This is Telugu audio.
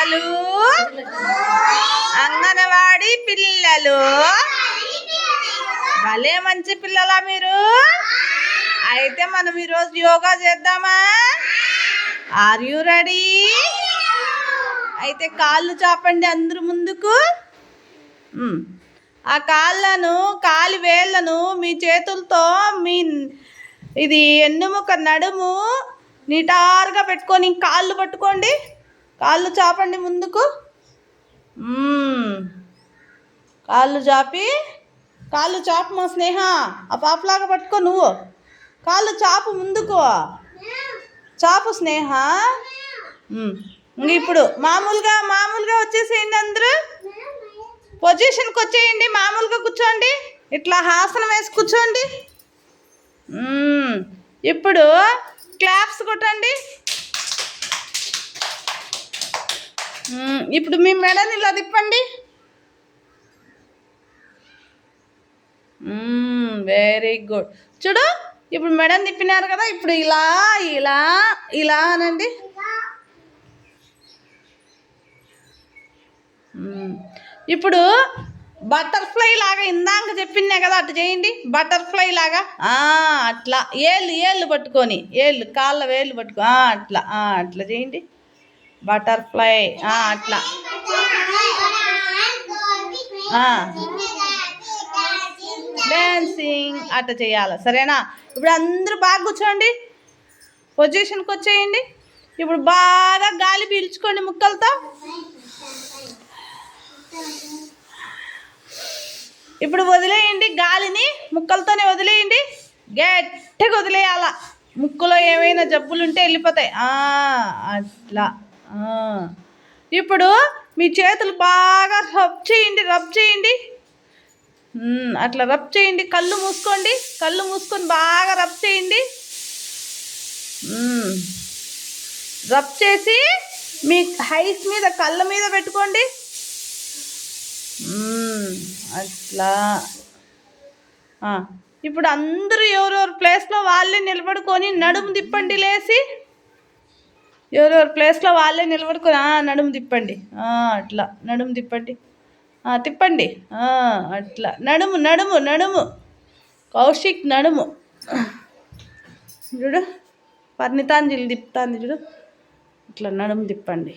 పిల్లలు, అంగన్వాడీ పిల్లలు, భలే మంచి పిల్లలా మీరు. అయితే మనం ఈరోజు యోగా చేద్దామా? Are you ready? అయితే కాళ్ళు చాపండి అందరూ ముందుకు. ఆ కాలి వేళ్ళను మీ చేతులతో మీ ఇది ఎన్నుముక నడుము నిటారుగా పెట్టుకొని కాళ్ళు పట్టుకోండి. కాళ్ళు చాపండి ముందుకు. కాళ్ళు చాపు మా స్నేహ. ఆ పాపలాగా పట్టుకో నువ్వు. కాళ్ళు చాపు ముందుకు. చాపు స్నేహ. ఇప్పుడు మామూలుగా వచ్చేసేయండి అందరూ. పొజిషన్కి వచ్చేయండి. మామూలుగా కూర్చోండి. ఇట్లా ఆసనం వేసి కూర్చోండి. ఇప్పుడు క్లాప్స్ కొట్టండి. ఇప్పుడు మీ మెడని ఇలా తిప్పండి. Very good. చూడు, ఇప్పుడు మెడని తిప్పినారు కదా. ఇప్పుడు ఇలా ఇలా ఇలా అనండి. ఇప్పుడు బటర్ఫ్లై లాగా ఇందాక చెప్పిందే కదా, అటు చేయండి. బటర్ఫ్లై లాగా అట్లా ఏళ్ళు పట్టుకొని కాళ్ళ వేళ్ళు పట్టుకో అట్లా చేయండి. బటర్ఫ్లై అట్లా డాన్సింగ్ అట్లా చేయాలి. సరేనా? ఇప్పుడు అందరూ బాగా కూర్చోండి. పొజిషన్కి వచ్చేయండి. ఇప్పుడు బాగా గాలి పీల్చుకోండి ముక్కలతో. ఇప్పుడు వదిలేయండి గాలిని. ముక్కలతోనే వదిలేయండి. గట్టిగా వదిలేయాల. ముక్కులో ఏమైనా జబ్బులుంటే వెళ్ళిపోతాయి. అట్లా. ఇప్పుడు మీ చేతులు బాగా రబ్ చేయండి. అట్లా రబ్ చేయండి. కళ్ళు మూసుకొని బాగా రబ్ చేయండి. రబ్ చేసి మీ హైస్ మీద కళ్ళ మీద పెట్టుకోండి. అట్లా. ఇప్పుడు అందరూ ఎవరెవరి ప్లేస్లో వాళ్ళే నిలబడుకొని నడుము తిప్పండి. లేచి ఎవరెవరి ప్లేస్లో వాళ్ళే నిలబడుకొని నడుము తిప్పండి. అట్లా నడుము తిప్పండి. తిప్పండి. అట్లా నడుము కౌశిక్ నడుము చూడు. పరిణితాంజలి తిప్పుతాంది చూడు. ఇట్లా నడుము తిప్పండి.